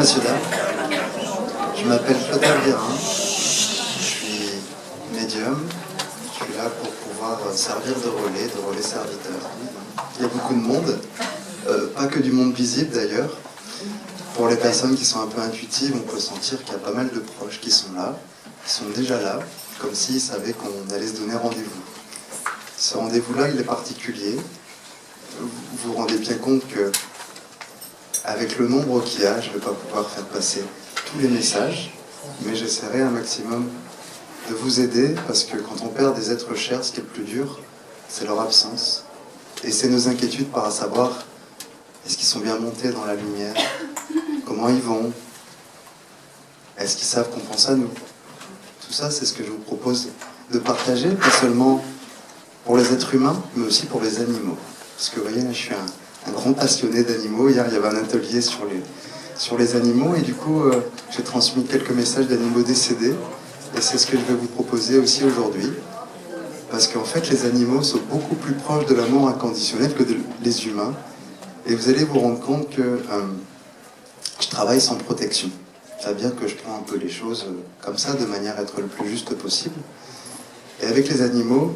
messieurs, dames. Je m'appelle Flotter Guérin, je suis médium, je suis là pour pouvoir servir de relais serviteur. Il y a beaucoup de monde, pas que du monde visible d'ailleurs. Pour les personnes qui sont un peu intuitives, on peut sentir qu'il y a pas mal de proches qui sont là, qui sont déjà là, comme s'ils savaient qu'on allait se donner rendez-vous. Ce rendez-vous-là, il est particulier. Vous vous rendez bien compte que, avec le nombre qu'il y a, je ne vais pas pouvoir faire passer tous les messages, mais j'essaierai un maximum de vous aider, parce que quand on perd des êtres chers, ce qui est le plus dur, c'est leur absence. Et c'est nos inquiétudes par à savoir, est-ce qu'ils sont bien montés dans la lumière? Comment ils vont? Est-ce qu'ils savent qu'on pense à nous? Tout ça, c'est ce que je vous propose de partager, pas seulement pour les êtres humains, mais aussi pour les animaux. Parce que vous voyez, là, je suis un grand passionné d'animaux. Hier, il y avait un atelier sur les animaux, et du coup, j'ai transmis quelques messages d'animaux décédés, et c'est ce que je vais vous proposer aussi aujourd'hui. Parce qu'en fait, les animaux sont beaucoup plus proches de l'amour inconditionnel que les humains, et vous allez vous rendre compte que je travaille sans protection. C'est-à-dire que je prends un peu les choses comme ça, de manière à être le plus juste possible. Et avec les animaux,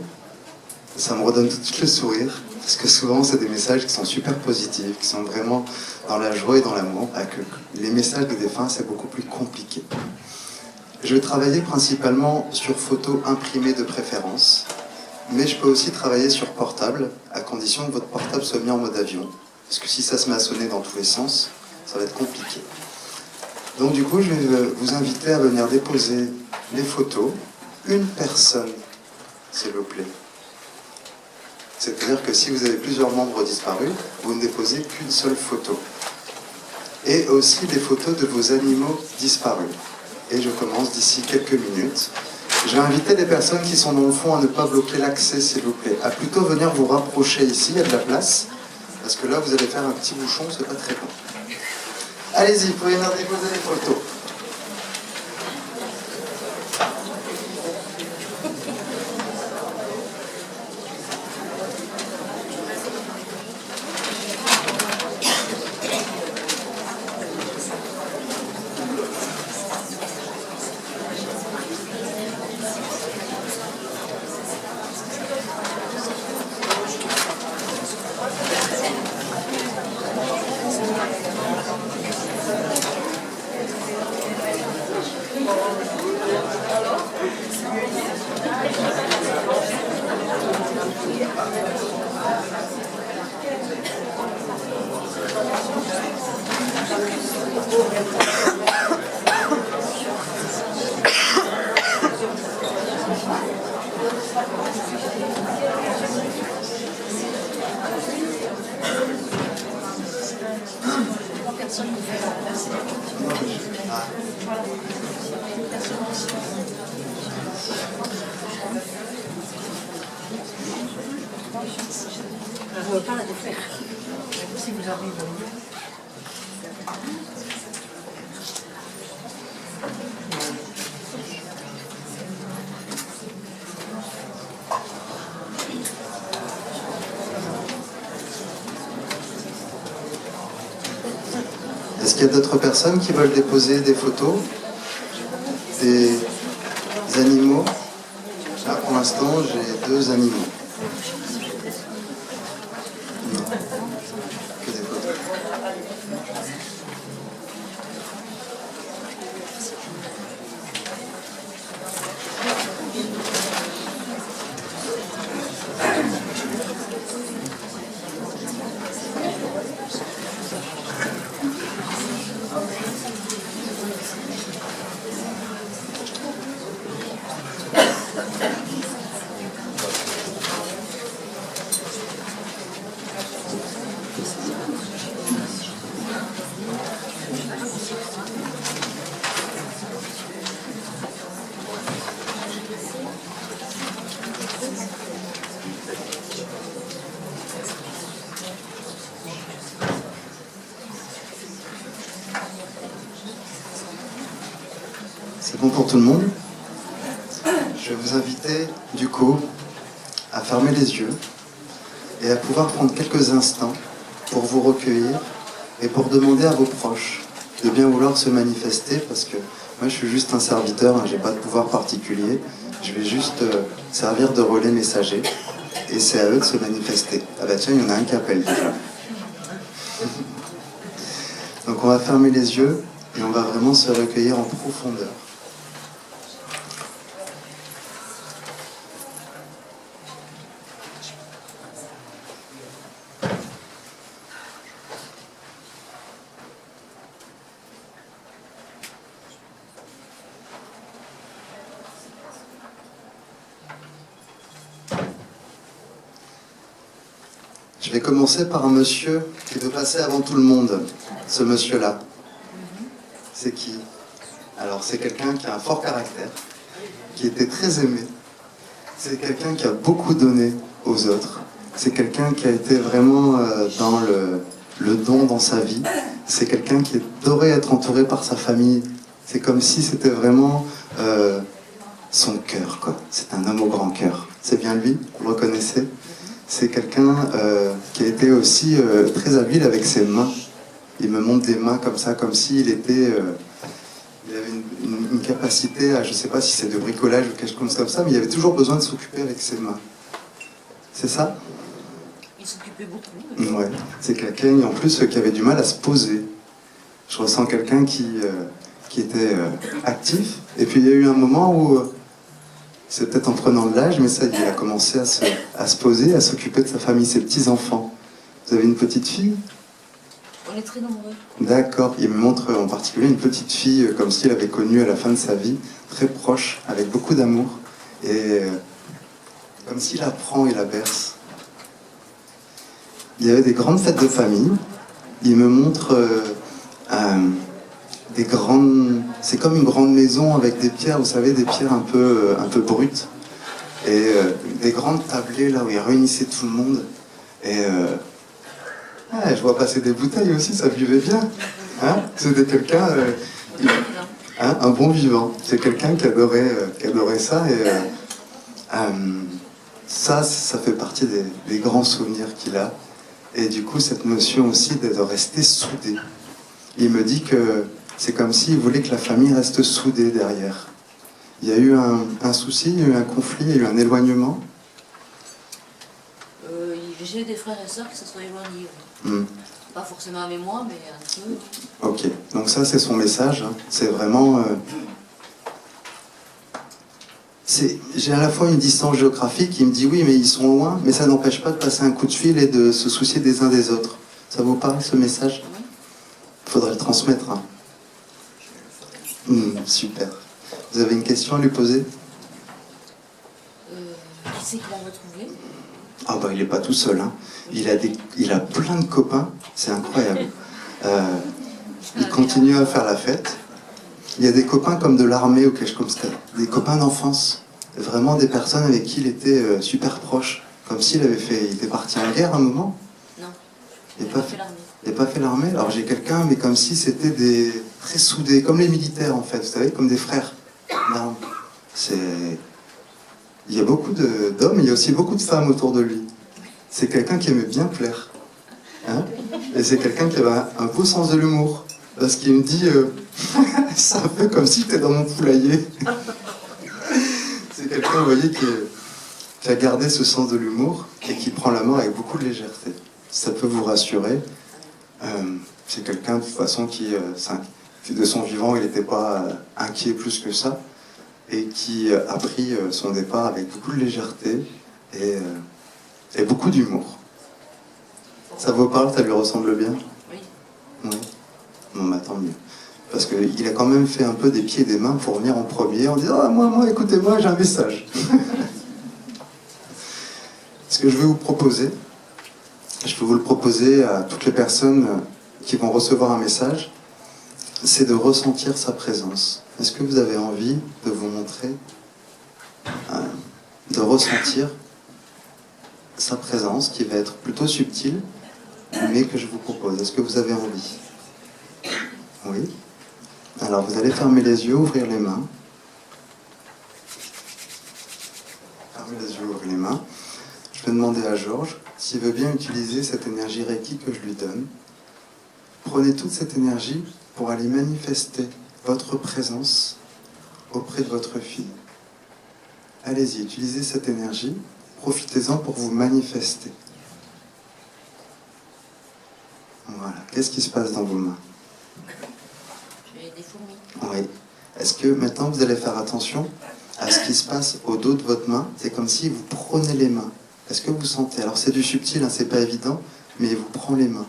ça me redonne tout de suite le sourire, parce que souvent c'est des messages qui sont super positifs, qui sont vraiment dans la joie et dans l'amour, que les messages de défunts c'est beaucoup plus compliqué. Je vais travailler principalement sur photos imprimées de préférence, mais je peux aussi travailler sur portable, à condition que votre portable soit mis en mode avion, parce que si ça se met à sonner dans tous les sens, ça va être compliqué. Donc du coup je vais vous inviter à venir déposer les photos, une personne s'il vous plaît. C'est-à-dire que si vous avez plusieurs membres disparus, vous ne déposez qu'une seule photo. Et aussi des photos de vos animaux disparus. Et je commence d'ici quelques minutes. Je vais inviter les personnes qui sont dans le fond à ne pas bloquer l'accès, s'il vous plaît. À plutôt venir vous rapprocher ici, il y a de la place. Parce que là, vous allez faire un petit bouchon, c'est pas très bon. Allez-y, vous pouvez venir déposer les photos. On ne va pas la défaire. Si vous arrivez. Est-ce qu'il y a d'autres personnes qui veulent déposer des photos des animaux? Là, pour l'instant, j'ai 2 animaux. Non, que des photos. C'est bon pour tout le monde? Je vais vous inviter, du coup, à fermer les yeux et à pouvoir prendre quelques instants pour vous recueillir et pour demander à vos proches de bien vouloir se manifester, parce que moi je suis juste un serviteur, hein, j'ai pas de pouvoir particulier, je vais juste servir de relais messager, et c'est à eux de se manifester. Ah bah tiens, il y en a un qui appelle déjà. Donc on va fermer les yeux, et on va vraiment se recueillir en profondeur. Je vais commencer par un monsieur qui veut passer avant tout le monde. Ce monsieur-là, c'est qui? Alors c'est quelqu'un qui a un fort caractère, qui était très aimé. C'est quelqu'un qui a beaucoup donné aux autres. C'est quelqu'un qui a été vraiment dans le don dans sa vie. C'est quelqu'un qui adorait être entouré par sa famille. C'est comme si c'était vraiment son cœur, quoi. C'est un homme au grand cœur. C'est bien lui, vous le reconnaissez? C'est quelqu'un qui a été aussi très habile avec ses mains. Il me montre des mains comme ça, comme s'il était... il avait une capacité à, je ne sais pas si c'est de bricolage ou quelque chose comme ça, mais il avait toujours besoin de s'occuper avec ses mains. C'est ça? Il s'occupait beaucoup. Ouais. C'est quelqu'un, en plus, qui avait du mal à se poser. Je ressens quelqu'un qui était actif. Et puis il y a eu un moment où... c'est peut-être en prenant de l'âge, mais ça, il a commencé à se poser, à s'occuper de sa famille, ses petits-enfants. Vous avez une petite fille? On est très nombreux. D'accord. Il me montre en particulier une petite fille, comme s'il avait connu à la fin de sa vie, très proche, avec beaucoup d'amour, et comme s'il la prend et la berce. Il y avait des grandes fêtes de famille. Il me montre des grandes... C'est comme une grande maison avec des pierres, vous savez, des pierres un peu brutes. Et des grandes tablées là où il réunissait tout le monde. Et je vois passer des bouteilles aussi, ça buvait bien. Hein? C'était quelqu'un... un bon vivant. C'est quelqu'un qui adorait ça. Et ça fait partie des grands souvenirs qu'il a. Et du coup, cette notion aussi de rester soudé. Il me dit que c'est comme s'il voulait que la famille reste soudée derrière. Il y a eu un souci, il y a eu un conflit, il y a eu un éloignement. J'ai des frères et sœurs qui se sont éloignés. Pas forcément avec moi, mais un peu. Ok, donc ça c'est son message. Hein. C'est vraiment... j'ai à la fois une distance géographique, il me dit oui, mais ils sont loin, mais ça n'empêche pas de passer un coup de fil et de se soucier des uns des autres. Ça vous parle ce message? Il faudrait le transmettre. Hein. Super. Vous avez une question à lui poser? Qui c'est qui l'a retrouvé? Ah bah il n'est pas tout seul. Hein. Il a plein de copains, c'est incroyable. Il continue à faire la fête. Il y a des copains comme de l'armée ou quelque chose comme ça. Des copains d'enfance. Vraiment des personnes avec qui il était super proche. Comme s'il était parti en guerre à un moment. Non, il n'a pas fait l'armée. Il n'a pas fait l'armée. Alors j'ai quelqu'un, mais comme si c'était très soudés, comme les militaires en fait, vous savez, comme des frères. Non, il y a beaucoup d'hommes, il y a aussi beaucoup de femmes autour de lui. C'est quelqu'un qui aimait bien plaire. Hein? Et c'est quelqu'un qui avait un beau sens de l'humour. Parce qu'il me dit, c'est un peu comme si j'étais dans mon poulailler. C'est quelqu'un, vous voyez, qui a gardé ce sens de l'humour et qui prend la main avec beaucoup de légèreté. Ça peut vous rassurer. C'est quelqu'un de toute façon qui de son vivant, il n'était pas inquiet plus que ça, et qui a pris son départ avec beaucoup de légèreté et beaucoup d'humour. Ça vous parle? Ça lui ressemble bien? Oui. Oui. Bon, bah, tant mieux. Parce qu'il a quand même fait un peu des pieds et des mains pour venir en premier en disant « Ah, moi, écoutez-moi, j'ai un message. » Ce que je vais vous proposer, je peux vous le proposer à toutes les personnes qui vont recevoir un message, c'est de ressentir sa présence. Est-ce que vous avez envie de vous montrer, de ressentir sa présence, qui va être plutôt subtile, mais que je vous propose? Est-ce que vous avez envie? Oui. Alors vous allez fermer les yeux, ouvrir les mains. Fermer les yeux, ouvrir les mains. Je vais demander à Georges s'il veut bien utiliser cette énergie Reiki que je lui donne. Prenez toute cette énergie pour aller manifester votre présence auprès de votre fille. Allez-y, utilisez cette énergie, profitez-en pour vous manifester. Voilà. Qu'est-ce qui se passe dans vos mains? J'ai des fourmis. Oui. Est-ce que maintenant vous allez faire attention à ce qui se passe au dos de votre main? C'est comme si vous prenez les mains. Est-ce que vous sentez? Alors c'est du subtil, hein, c'est pas évident, mais il vous prend les mains.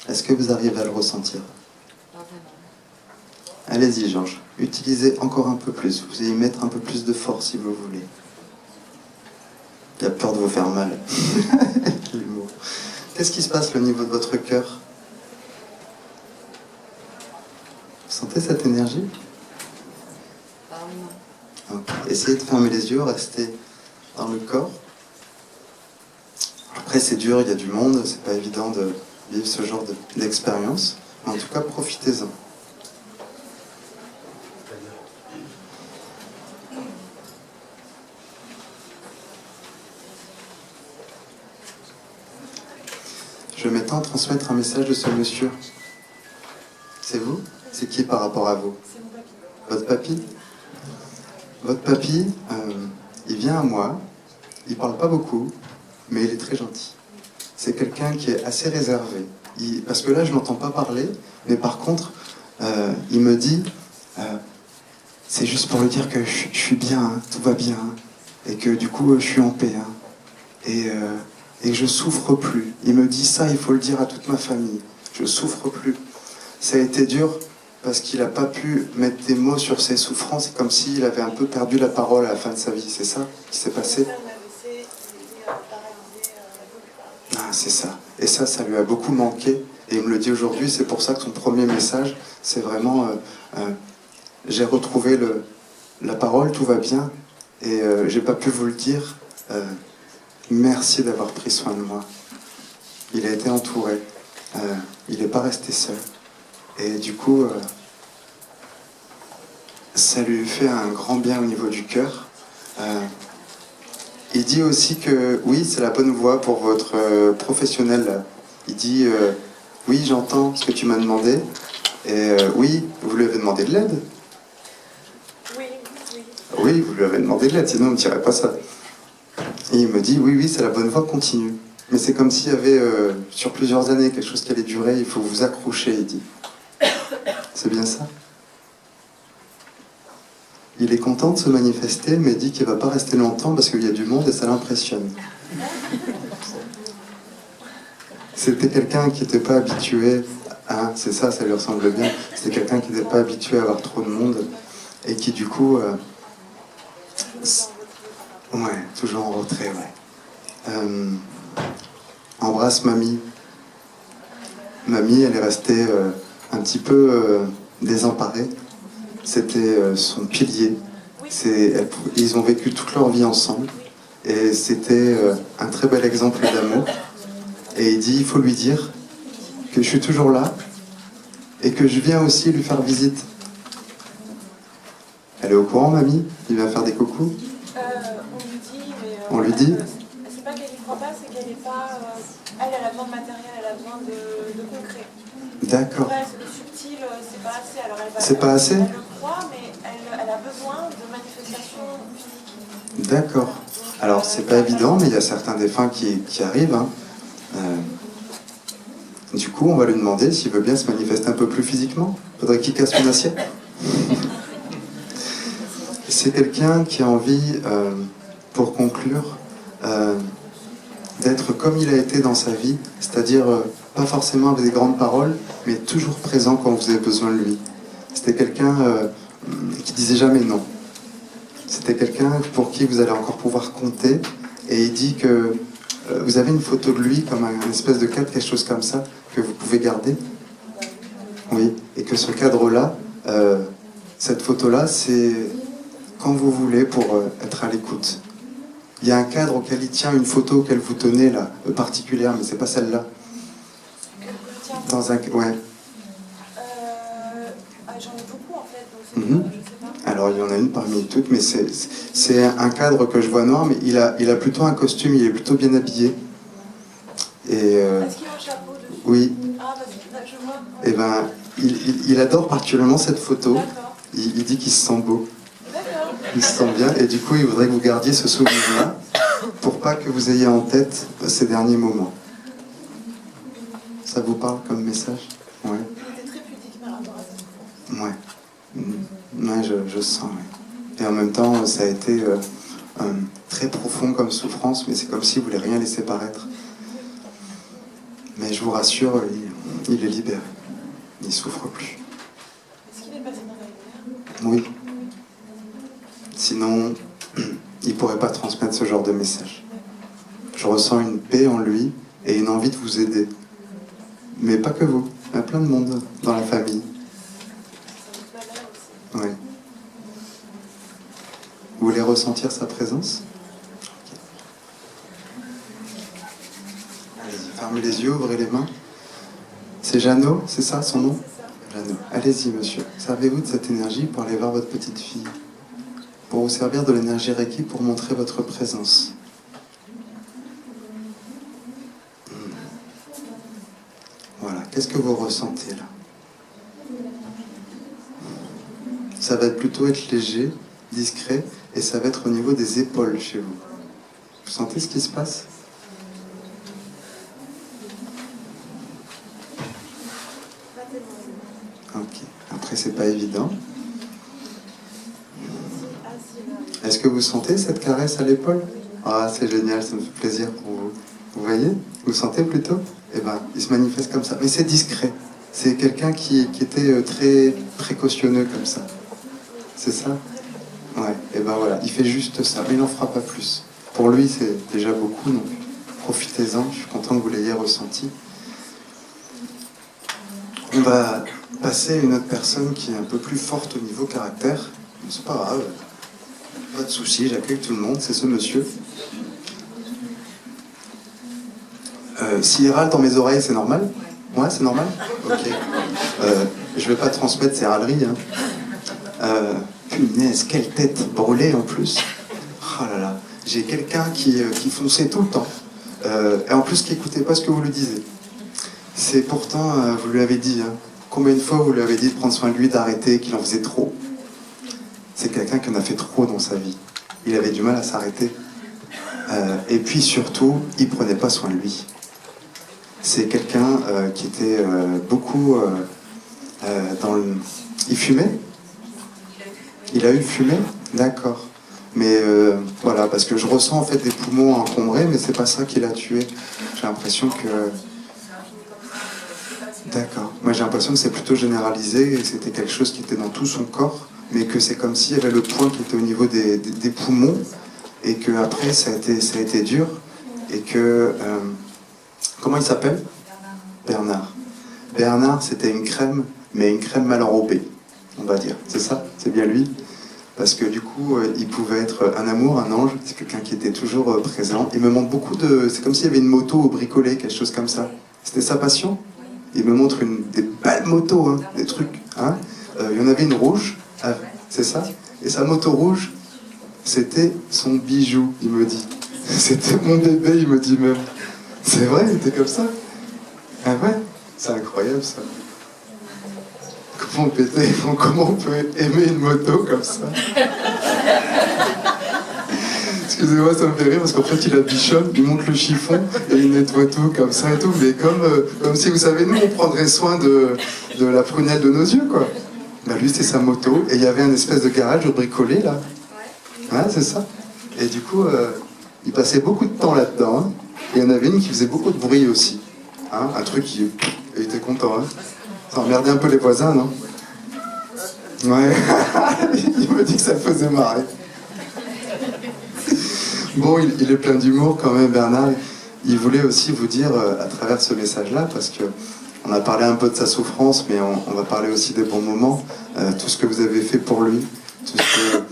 Est-ce que vous arrivez à le ressentir? Pas vraiment. Allez-y, Georges. Utilisez encore un peu plus. Vous allez y mettre un peu plus de force si vous voulez. Il a peur de vous faire mal. L'humour. Qu'est-ce qui se passe au niveau de votre cœur? Vous sentez cette énergie? Pas vraiment. Okay. Essayez de fermer les yeux, restez dans le corps. Après, c'est dur, il y a du monde, c'est pas évident de vivre ce genre d'expérience. Mais en tout cas, profitez-en. Je vais maintenant transmettre un message de ce monsieur. C'est vous? C'est qui par rapport à vous? C'est mon papy. Votre papy? Votre papy, il vient à moi, il parle pas beaucoup, mais il est très gentil. C'est quelqu'un qui est assez réservé. Parce que là, je n'entends pas parler, mais par contre, il me dit, c'est juste pour lui dire que je suis bien, hein, tout va bien, et que du coup, je suis en paix, hein, et que je souffre plus. Il me dit ça, il faut le dire à toute ma famille. Je souffre plus. Ça a été dur parce qu'il n'a pas pu mettre des mots sur ses souffrances. C'est comme s'il avait un peu perdu la parole à la fin de sa vie. C'est ça qui s'est passé? Ah, c'est ça. Et ça lui a beaucoup manqué. Et il me le dit aujourd'hui. C'est pour ça que son premier message, c'est vraiment j'ai retrouvé la parole, tout va bien. Et j'ai pas pu vous le dire. Merci d'avoir pris soin de moi. Il a été entouré. Il n'est pas resté seul. Et du coup, ça lui fait un grand bien au niveau du cœur. Il dit aussi que oui, c'est la bonne voie pour votre professionnel. Il dit oui, j'entends ce que tu m'as demandé. Et oui, vous lui avez demandé de l'aide. Oui. Oui, vous lui avez demandé de l'aide, sinon on ne tirait pas ça. Et il me dit oui, c'est la bonne voie, continue. Mais c'est comme s'il y avait sur plusieurs années quelque chose qui allait durer, il faut vous accrocher, il dit. C'est bien ça? Il est content de se manifester, mais dit qu'il ne va pas rester longtemps parce qu'il y a du monde et ça l'impressionne. C'était quelqu'un qui n'était pas habitué, hein, c'est ça, ça lui ressemble bien. C'était quelqu'un qui n'était pas habitué à avoir trop de monde et qui du coup... ouais, toujours en retrait, ouais. Embrasse mamie. Mamie, elle est restée un petit peu désemparée. C'était son pilier. Ils ont vécu toute leur vie ensemble. Et c'était un très bel exemple d'amour. Et il dit, il faut lui dire que je suis toujours là et que je viens aussi lui faire visite. Elle est au courant, mamie? Il vient faire des coucous? On lui dit, mais... On lui dit? C'est pas qu'elle y croit pas, c'est qu'elle est pas... elle a besoin de matériel, elle a besoin de concret. D'accord. Ouais, c'est le subtil, c'est pas assez. Alors C'est pas assez? Elle le croit, mais elle a besoin de manifestations physiques. D'accord. Alors, c'est pas évident, mais il y a certains défunts qui arrivent. Hein. Du coup, on va lui demander s'il veut bien se manifester un peu plus physiquement. Faudrait qu'il casse une assiette. C'est quelqu'un qui a envie, pour conclure, d'être comme il a été dans sa vie, c'est-à-dire pas forcément avec des grandes paroles, mais toujours présent quand vous avez besoin de lui. C'était quelqu'un qui disait jamais non. C'était quelqu'un pour qui vous allez encore pouvoir compter, et il dit que vous avez une photo de lui, comme une espèce de cadre, quelque chose comme ça, que vous pouvez garder. Oui, et que ce cadre-là, cette photo-là, c'est quand vous voulez pour être à l'écoute. Il y a un cadre auquel il tient une photo qu'elle vous tenez là, particulière, mais c'est pas celle-là. Dans un... Ouais. J'en ai beaucoup en fait, donc je sais pas. Alors il y en a une parmi toutes, mais c'est un cadre que je vois noir, mais il a plutôt un costume, il est plutôt bien habillé. Et Est-ce qu'il y a un chapeau dessus? Oui. Ah, bah, je vois. Eh ben, il adore particulièrement cette photo. D'accord. Il dit qu'il se sent beau. D'accord. Il se sent bien. Et du coup, il voudrait que vous gardiez ce souvenir-là pour pas que vous ayez en tête ces derniers moments. Ça vous parle comme message? Ouais. Il était très pudique par rapport à ça. Ouais. Ouais, je sens, ouais. Et en même temps, ça a été très profond comme souffrance, mais c'est comme s'il voulait rien laisser paraître. Mais je vous rassure, il est libéré. Il souffre plus. Est-ce qu'il est passé dans la lumière? Oui. Sinon, il pourrait pas transmettre ce genre de message. Je ressens une paix en lui et une envie de vous aider. Mais pas que vous. Il y a plein de monde dans la famille. Ça vous valeur aussi. Oui. Vous voulez ressentir sa présence? Allez-y, fermez les yeux, ouvrez les mains. C'est Jeannot, c'est ça son nom? C'est ça. Jeannot. Allez-y, monsieur. Servez-vous de cette énergie pour aller voir votre petite fille. Pour vous servir de l'énergie Reiki pour montrer votre présence. Voilà. Qu'est-ce que vous ressentez là? Ça va plutôt être léger, discret, et ça va être au niveau des épaules chez vous. Vous sentez ce qui se passe? Pas tellement. Ok. Après, c'est pas évident. Ah, si, là. Est-ce que vous sentez cette caresse à l'épaule? Ah, c'est génial, ça me fait plaisir pour vous. Vous voyez? Vous sentez plutôt? Eh ben, il se manifeste comme ça. Mais c'est discret. C'est quelqu'un qui était très précautionneux comme ça. C'est ça? Ouais. Et ben voilà, il fait juste ça. Mais il n'en fera pas plus. Pour lui, c'est déjà beaucoup, donc profitez-en. Je suis content que vous l'ayez ressenti. On va passer à une autre personne qui est un peu plus forte au niveau caractère. Mais c'est pas grave. Pas de souci, j'accueille tout le monde. C'est ce monsieur. S'il râle dans mes oreilles, c'est normal? Ouais, c'est normal? Ok. Je vais pas transmettre ses râleries. Hein. Punaise, quelle tête brûlée en plus. Oh là là. J'ai quelqu'un qui fonçait tout le temps. Et en plus qui écoutait pas ce que vous lui disiez. C'est pourtant, vous lui avez dit, hein, combien de fois vous lui avez dit de prendre soin de lui, d'arrêter, qu'il en faisait trop. C'est quelqu'un qui en a fait trop dans sa vie. Il avait du mal à s'arrêter. Et puis surtout, il prenait pas soin de lui. C'est quelqu'un qui était beaucoup dans le... Il fumait? Il a eu fumé? D'accord. Mais voilà, parce que je ressens en fait des poumons encombrés, mais c'est pas ça qui l'a tué. J'ai l'impression que... D'accord. Moi j'ai l'impression que c'est plutôt généralisé, et que c'était quelque chose qui était dans tout son corps, mais que c'est comme s'il y avait le point qui était au niveau des poumons, et que après ça a été dur, et que... comment il s'appelle? Bernard. Bernard, c'était une crème, mais une crème mal enrobée, on va dire. C'est ça? C'est bien lui? Parce que du coup, il pouvait être un amour, un ange, c'est quelqu'un qui était toujours présent. Il me montre beaucoup de... C'est comme s'il y avait une moto au bricolé, quelque chose comme ça. C'était sa passion? Il me montre des belles motos, hein, des trucs. Hein. Il y en avait une rouge, c'est ça? Et sa moto rouge, c'était son bijou, il me dit. C'était mon bébé, il me dit même. C'est vrai, il était comme ça? Ah ouais? C'est incroyable ça. Comment on peut aimer une moto comme ça? Excusez-moi, ça me fait rire parce qu'en fait il la bichonne, il monte le chiffon et il nettoie tout comme ça et tout, mais comme si vous savez, nous on prendrait soin de la prunelle de nos yeux quoi. Bah lui c'est sa moto et il y avait un espèce de garage bricolé là. Ouais, c'est ça. Et du coup, il passait beaucoup de temps là-dedans. Hein. Et il y en avait une qui faisait beaucoup de bruit aussi. Hein, un truc qui... Il était content. Hein. Ça emmerdait un peu les voisins, non? Ouais. Il me dit que ça le faisait marrer. Bon, il est plein d'humour quand même, Bernard. Il voulait aussi vous dire, à travers ce message-là, parce que on a parlé un peu de sa souffrance, mais on va parler aussi des bons moments, tout ce que vous avez fait pour lui, tout ce que...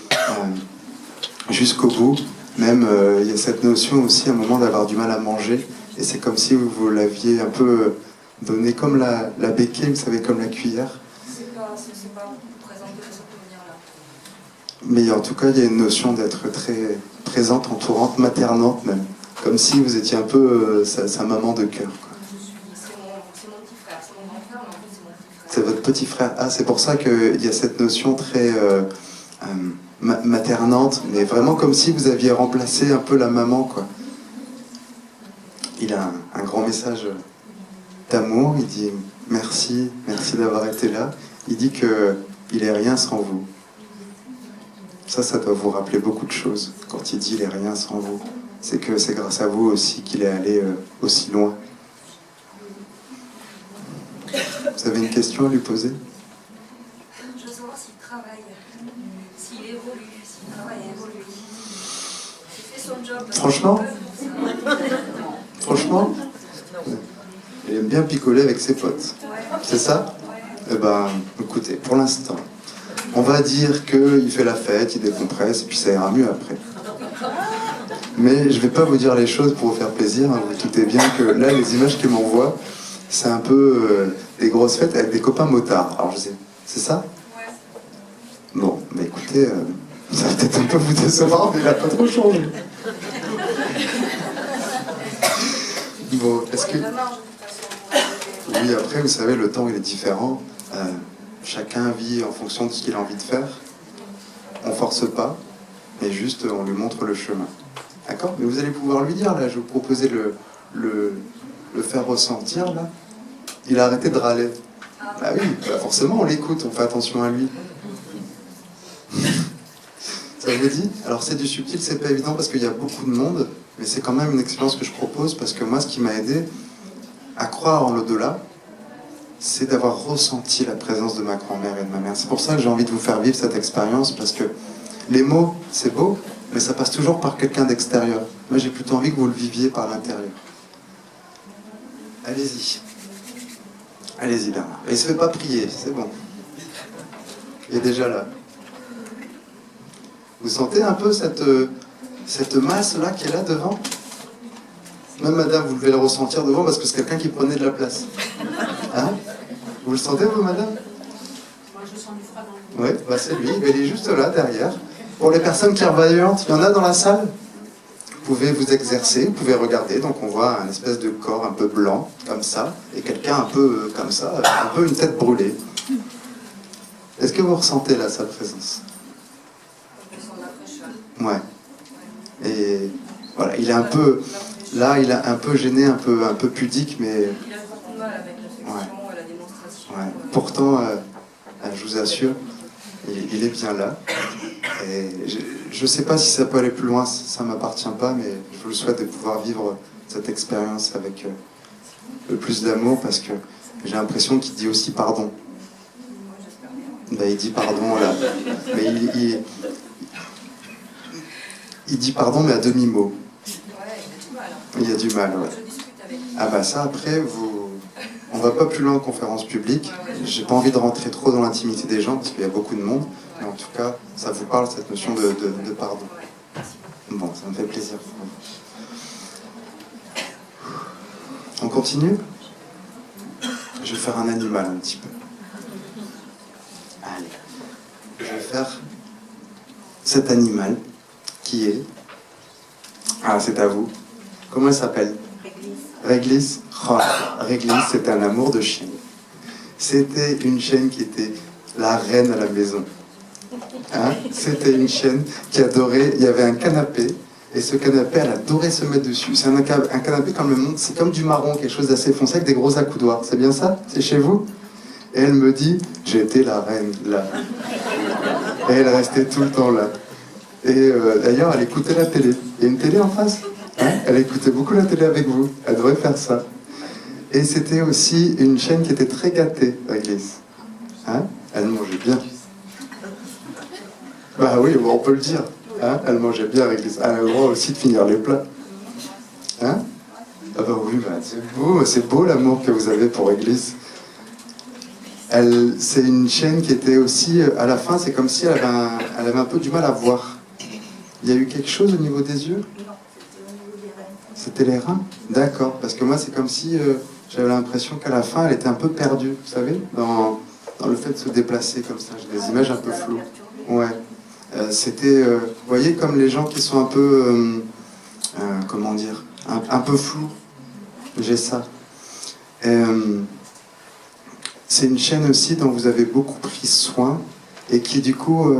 jusqu'au bout. Même, il y a cette notion aussi, à un moment, d'avoir du mal à manger. Et c'est comme si vous l'aviez un peu donné comme la béquille, vous savez, comme la cuillère. C'est pas présent de ce souvenir-là. Mais en tout cas, il y a une notion d'être très présente, entourante, maternante même. Comme si vous étiez un peu sa maman de cœur. C'est mon votre petit frère. Ah, c'est pour ça qu'il y a cette notion très maternante, mais vraiment comme si vous aviez remplacé un peu la maman, quoi. Il a un grand message d'amour, il dit merci, merci d'avoir été là. Il dit qu'il est rien sans vous. Ça doit vous rappeler beaucoup de choses. Quand il dit il est rien sans vous, c'est que c'est grâce à vous aussi qu'il est allé aussi loin. Vous avez une question à lui poser? Je veux savoir s'il travaille, s'il évolue, s'il travaille à évoluer. Il fait son job. Franchement, il aime bien picoler avec ses potes. C'est ça? Eh ben, écoutez, pour l'instant, on va dire qu'il fait la fête, il décompresse, et puis ça ira mieux après. Mais je vais pas vous dire les choses pour vous faire plaisir, hein. Vous doutez bien que là, les images qu'il m'envoie, c'est un peu des grosses fêtes avec des copains motards. Alors je sais, c'est ça? Bon, mais écoutez, ça va peut-être un peu vous décevoir, mais il a pas trop changé. Bon, est-ce que... Oui, après, vous savez, le temps, il est différent. Chacun vit en fonction de ce qu'il a envie de faire. On force pas, mais juste, on lui montre le chemin. D'accord? Mais vous allez pouvoir lui dire, là, je vais vous proposer le faire ressentir, là. Il a arrêté de râler. Bah oui, bah forcément, on l'écoute, on fait attention à lui. Ça vous dit? Alors c'est du subtil, c'est pas évident parce qu'il y a beaucoup de monde, mais c'est quand même une expérience que je propose parce que moi, ce qui m'a aidé à croire en l'au-delà, c'est d'avoir ressenti la présence de ma grand-mère et de ma mère. C'est pour ça que j'ai envie de vous faire vivre cette expérience, parce que les mots, c'est beau, mais ça passe toujours par quelqu'un d'extérieur. Moi, j'ai plutôt envie que vous le viviez par l'intérieur. Allez-y. Allez-y, Bernard. Et il se fait pas prier, c'est bon. Il est déjà là. Vous sentez un peu cette masse-là qui est là devant? Même madame, vous devez le ressentir devant parce que c'est quelqu'un qui prenait de la place. Hein? Vous le sentez, vous, madame? Moi, je sens du froid dans le Oui, bah c'est lui. Il est juste là, derrière. Pour les personnes clairvoyantes, il y en a dans la salle? Vous pouvez vous exercer, vous pouvez regarder. Donc on voit un espèce de corps un peu blanc, comme ça, et quelqu'un un peu comme ça, un peu une tête brûlée. Est-ce que vous ressentez là sa présence? Je sens la fraîcheur. Ouais. Et voilà, il est un peu... Là, il est un peu gêné, un peu pudique, mais... Il a beaucoup de mal avec l'affection, la démonstration. Ouais. Pourtant, je vous assure, il est bien là. Et je ne sais pas si ça peut aller plus loin, ça ne m'appartient pas, mais je vous le souhaite de pouvoir vivre cette expérience avec le plus d'amour, parce que j'ai l'impression qu'il dit aussi pardon. Moi, j'espère bien. Ben, il dit pardon là. Mais il dit pardon, mais à demi-mot. Ouais, il a du mal. Il y a du mal, ouais. Je discute avec lui. Ah bah ça, après, on va pas plus loin en conférence publique. J'ai pas envie de rentrer trop dans l'intimité des gens, parce qu'il y a beaucoup de monde. Mais en tout cas, ça vous parle, cette notion de pardon. Bon, ça me fait plaisir. On continue? Je vais faire un animal un petit peu. Allez. Je vais faire cet animal qui est... Ah, c'est à vous. Comment elle s'appelle? Réglisse. Oh, Réglisse, c'était un amour de chienne. C'était une chienne qui était la reine à la maison. Hein? C'était une chienne qui adorait... Il y avait un canapé, et ce canapé, elle adorait se mettre dessus. C'est un canapé comme le monde, c'est comme du marron, quelque chose d'assez foncé avec des gros accoudoirs. C'est bien ça? C'est chez vous? Et elle me dit, j'étais la reine là. Et elle restait tout le temps là. Et d'ailleurs, elle écoutait la télé. Il y a une télé en face, hein? Elle écoutait beaucoup la télé avec vous. Elle devrait faire ça. Et c'était aussi une chienne qui était très gâtée, Réglisse. Hein? Elle mangeait bien. Bah oui, bon, on peut le dire. Hein? Elle mangeait bien, Réglisse. Elle a le droit aussi de finir les plats. Hein? Ah bah oui, bah, c'est beau l'amour que vous avez pour Réglisse. C'est une chienne qui était aussi, à la fin, c'est comme si elle avait un peu du mal à voir. Il y a eu quelque chose au niveau des yeux? Non, c'était au niveau des reins. C'était les reins? D'accord, parce que moi, c'est comme si j'avais l'impression qu'à la fin, elle était un peu perdue, vous savez, dans le fait de se déplacer comme ça. J'ai des images un peu floues. Ouais. C'était, vous voyez, comme les gens qui sont un peu, comment dire, un peu flous. J'ai ça. c'est une chaîne aussi dont vous avez beaucoup pris soin et qui du coup,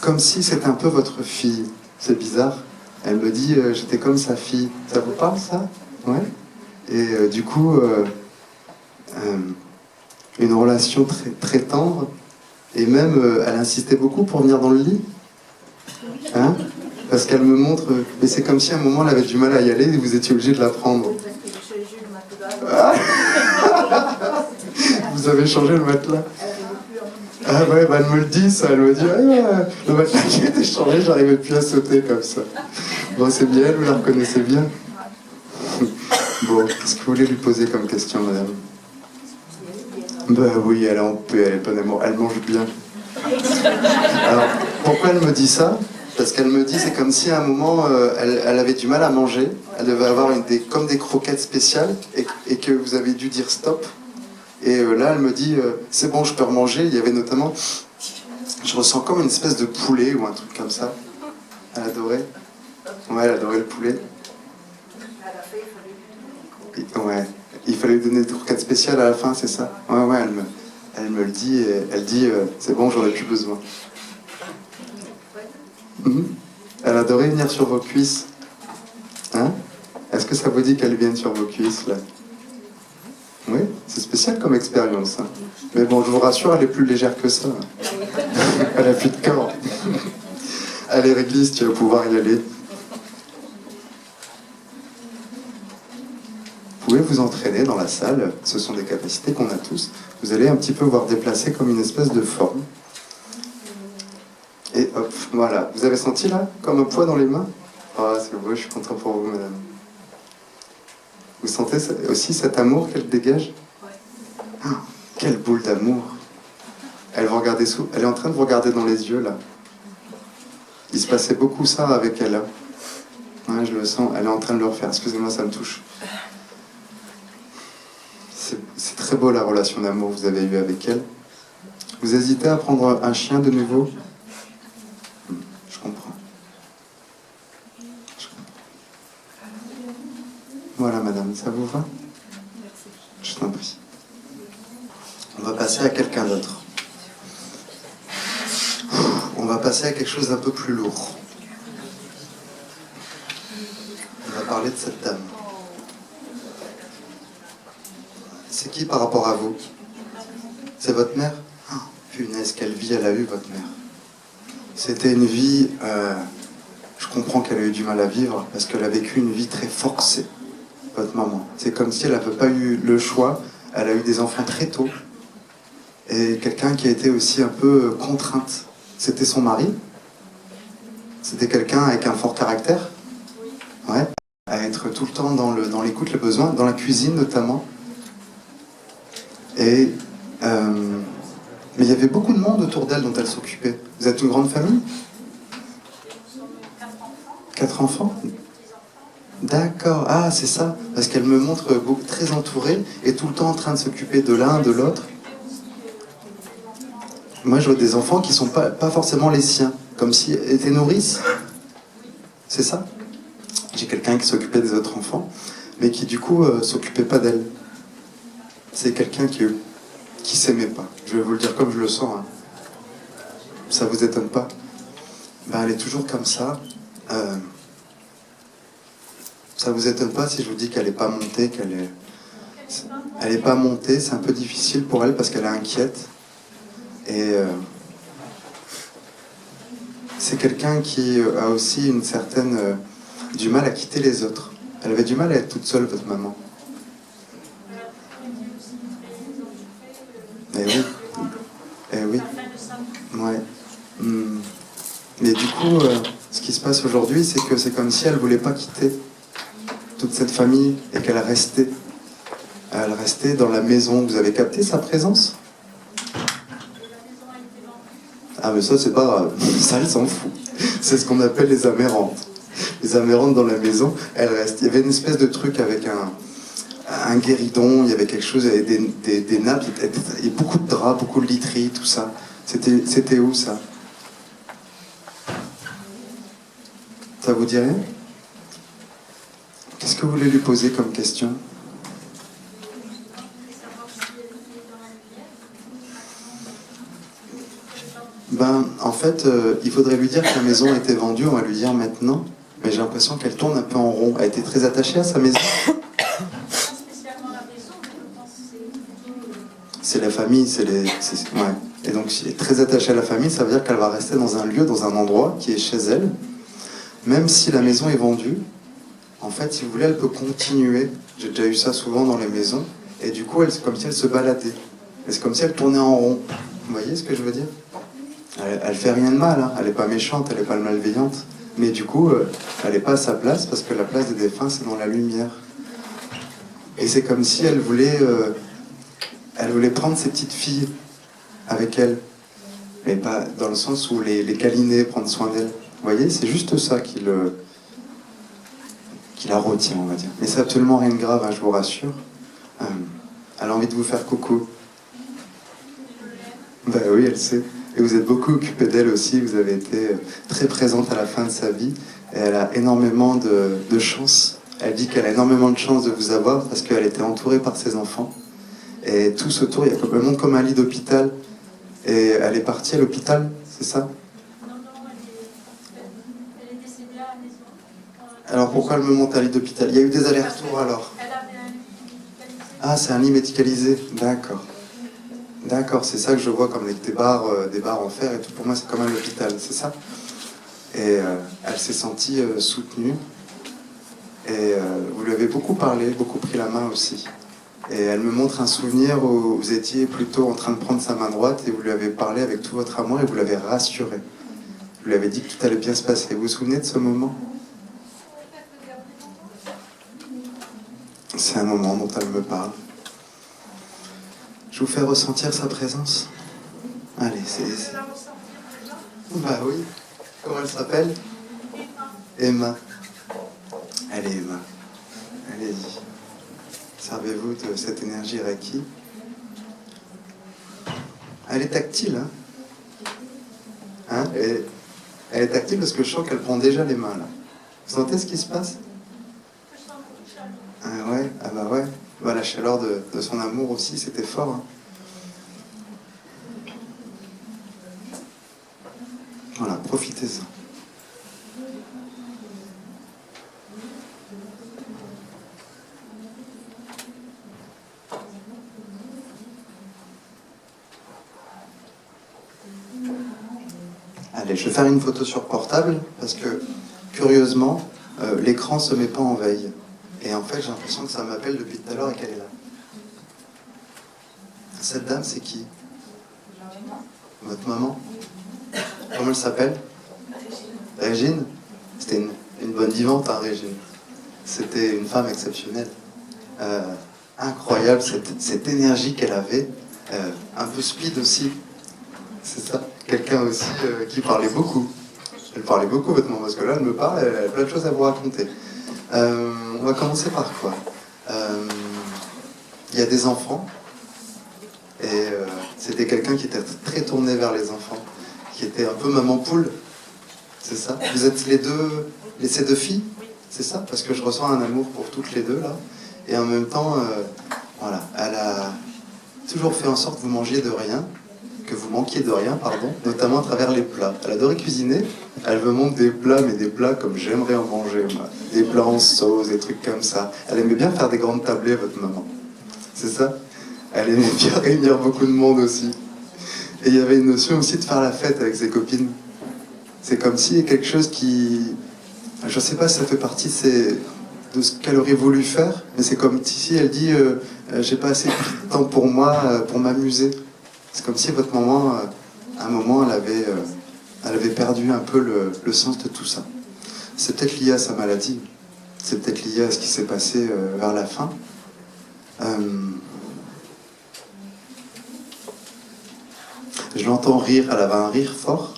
comme si c'était un peu votre fille. C'est bizarre. Elle me dit, j'étais comme sa fille. Ça vous parle ça? Ouais. Et du coup, une relation très, très tendre. Et même, elle insistait beaucoup pour venir dans le lit. Hein? Parce qu'elle me montre... mais c'est comme si à un moment, elle avait du mal à y aller et vous étiez obligé de la prendre. Ah vous avez changé le matelas? Ah ouais, bah elle me le dit, ça. Elle me dit, ah, le matelas qui était changé, j'arrivais plus à sauter comme ça. Bon, c'est bien, vous la reconnaissez bien? Bon, qu'est-ce que vous voulez lui poser comme question, madame? Bah oui, elle est en paix, elle est bonne amour, elle mange bien. Alors, pourquoi elle me dit ça? Parce qu'elle me dit, c'est comme si à un moment, elle avait du mal à manger, elle devait avoir comme des croquettes spéciales, et que vous avez dû dire stop. Et là, elle me dit, c'est bon, je peux remanger. Il y avait notamment, je ressens comme une espèce de poulet ou un truc comme ça. Elle adorait. Ouais, elle adorait le poulet. Ouais, il fallait lui donner des croquettes spéciales à la fin, c'est ça? Ouais, ouais, elle me le dit, et elle dit, c'est bon, j'en ai plus besoin. Elle adorait venir sur vos cuisses. Hein? Est-ce que ça vous dit qu'elle vienne sur vos cuisses, là? Oui, c'est spécial comme expérience. Hein. Mais bon, je vous rassure, elle est plus légère que ça. Elle a plus de corps. Allez, Réglisse, tu vas pouvoir y aller. Vous pouvez vous entraîner dans la salle. Ce sont des capacités qu'on a tous. Vous allez un petit peu voir déplacer comme une espèce de forme. Et hop, voilà. Vous avez senti là, comme un poids dans les mains? Ah, c'est beau, je suis content pour vous, madame. Vous sentez aussi cet amour qu'elle dégage? Ah, quelle boule d'amour! Elle va regarder elle est en train de vous regarder dans les yeux, là. Il se passait beaucoup ça avec elle. Hein. Ouais, je le sens, elle est en train de le refaire. Excusez-moi, ça me touche. C'est très beau la relation d'amour que vous avez eue avec elle. Vous hésitez à prendre un chien de nouveau? Je comprends. Voilà, madame, ça vous va? Je t'en prie. On va passer à quelqu'un d'autre. On va passer à quelque chose d'un peu plus lourd. On va parler de cette dame. C'est qui par rapport à vous? C'est votre mère? Oh, punaise, quelle vie elle a eue, votre mère. C'était une vie... je comprends qu'elle a eu du mal à vivre, parce qu'elle a vécu une vie très forcée. Votre maman. C'est comme si elle n'avait pas eu le choix. Elle a eu des enfants très tôt. Et quelqu'un qui a été aussi un peu contrainte. C'était son mari. C'était quelqu'un avec un fort caractère. Ouais. À être tout le temps dans l'écoute, le besoin, dans la cuisine notamment. Et mais il y avait beaucoup de monde autour d'elle dont elle s'occupait. Vous êtes une grande famille? 4 enfants? D'accord, ah c'est ça, parce qu'elle me montre très entourée et tout le temps en train de s'occuper de l'un, de l'autre. Moi je vois des enfants qui sont pas forcément les siens, comme si elles étaient nourrices. C'est ça? J'ai quelqu'un qui s'occupait des autres enfants, mais qui du coup s'occupait pas d'elle. C'est quelqu'un qui s'aimait pas. Je vais vous le dire comme je le sens. Hein. Ça vous étonne pas? Ben, elle est toujours comme ça. Ça vous étonne pas si je vous dis qu'elle n'est pas montée, Elle n'est pas montée, c'est un peu difficile pour elle parce qu'elle est inquiète. Et c'est quelqu'un qui a aussi une certaine... du mal à quitter les autres. Elle avait du mal à être toute seule, votre maman. Eh oui. Eh oui. Ouais. Mais du coup, ce qui se passe aujourd'hui, c'est que c'est comme si elle ne voulait pas quitter toute cette famille et qu'elle restait. Elle restait dans la maison. Vous avez capté sa présence? Ah mais ça c'est pas grave. Ça elle s'en fout. C'est ce qu'on appelle les amérantes. Les amérantes dans la maison, elles restent. Il y avait une espèce de truc avec un guéridon, il y avait quelque chose, il y avait des nappes, il y avait beaucoup de draps, beaucoup de literie, tout ça. C'était où ça? Ça vous dit rien? Qu'est-ce que vous voulez lui poser comme question? fait, il faudrait lui dire que la maison a été vendue, on va lui dire maintenant. Mais j'ai l'impression qu'elle tourne un peu en rond. Elle était très attachée à sa maison. Spécialement la maison, mais je pense que c'est plutôt... C'est la famille, ouais. Et donc, si elle est très attachée à la famille, ça veut dire qu'elle va rester dans un lieu, dans un endroit qui est chez elle. Même si la maison est vendue, en fait, si vous voulez, elle peut continuer. J'ai déjà eu ça souvent dans les maisons. Et du coup, c'est comme si elle se baladait. Et c'est comme si elle tournait en rond. Vous voyez ce que je veux dire? Elle fait rien de mal, hein. Elle n'est pas méchante, elle n'est pas malveillante. Mais du coup, elle n'est pas à sa place, parce que la place des défunts, c'est dans la lumière. Et c'est comme si elle voulait prendre ses petites filles avec elle. Mais pas dans le sens où les câliner, prendre soin d'elles. Vous voyez, c'est juste ça qui la retient, on va dire. Mais c'est absolument rien de grave, hein, je vous rassure. Elle a envie de vous faire coucou. Ben oui, elle sait. Et vous êtes beaucoup occupé d'elle aussi. Vous avez été très présente à la fin de sa vie. Et elle a énormément de chance. Elle dit qu'elle a énormément de chance de vous avoir parce qu'elle était entourée par ses enfants. Et tout ce tour, il y a complètement comme un lit d'hôpital. Et elle est partie à l'hôpital, c'est ça? Non, elle est décédée à la maison. Alors pourquoi elle me monte à lit d'hôpital? Il y a eu des allers-retours alors? Elle avait un lit médicalisé. Ah, c'est un lit médicalisé, d'accord. D'accord, c'est ça que je vois comme des barres en fer et tout. Pour moi, c'est comme à l'hôpital, c'est ça? Et elle s'est sentie soutenue. Et vous lui avez beaucoup parlé, beaucoup pris la main aussi. Et elle me montre un souvenir où vous étiez plutôt en train de prendre sa main droite et vous lui avez parlé avec tout votre amour et vous l'avez rassuré. Vous lui avez dit que tout allait bien se passer. Vous vous souvenez de ce moment? C'est un moment dont elle me parle. Je vous fais ressentir sa présence. Allez, c'est... Bah oui. Comment elle s'appelle? Emma. Allez, Emma. Allez-y. Servez-vous de cette énergie Reiki. Elle est tactile, hein, elle est tactile parce que je sens qu'elle prend déjà les mains, là. Vous sentez ce qui se passe? Ah ouais, ah bah ouais. Bah, la chaleur de son amour aussi, c'était fort, hein. Voilà, profitez-en. Allez, je vais faire une photo sur portable parce que, curieusement, l'écran ne se met pas en veille. Et en fait, j'ai l'impression que ça m'appelle depuis tout à l'heure et qu'elle est là. Cette dame, c'est qui? Votre maman? Comment elle s'appelle? Régine. C'était une bonne vivante, hein, Régine. C'était une femme exceptionnelle. Incroyable, cette énergie qu'elle avait. Un peu speed aussi. C'est ça. Quelqu'un aussi qui parlait beaucoup. Elle parlait beaucoup, votre maman, parce que là, elle me parle, elle a plein de choses à vous raconter. On va commencer par quoi? Il y a des enfants. Et c'était quelqu'un qui était très tourné vers les enfants. Qui était un peu maman poule. C'est ça? Vous êtes ces deux filles? C'est ça? Parce que je ressens un amour pour toutes les deux, là. Et en même temps, voilà, elle a toujours fait en sorte que vous mangiez de rien. Que vous manquiez de rien, pardon, notamment à travers les plats. Elle adorait cuisiner, elle me montre des plats, mais des plats comme j'aimerais en manger, moi. Des plats en sauce, des trucs comme ça. Elle aimait bien faire des grandes tablées, votre maman. C'est ça? Elle aimait bien réunir beaucoup de monde aussi. Et il y avait une notion aussi de faire la fête avec ses copines. C'est comme si quelque chose qui... Je sais pas si ça fait partie de ce qu'elle aurait voulu faire, mais c'est comme si elle dit j'ai pas assez de temps pour moi, pour m'amuser. C'est comme si votre maman, à un moment, elle avait perdu un peu le sens de tout ça. C'est peut-être lié à sa maladie. C'est peut-être lié à ce qui s'est passé vers la fin. Je l'entends rire. Elle avait un rire fort.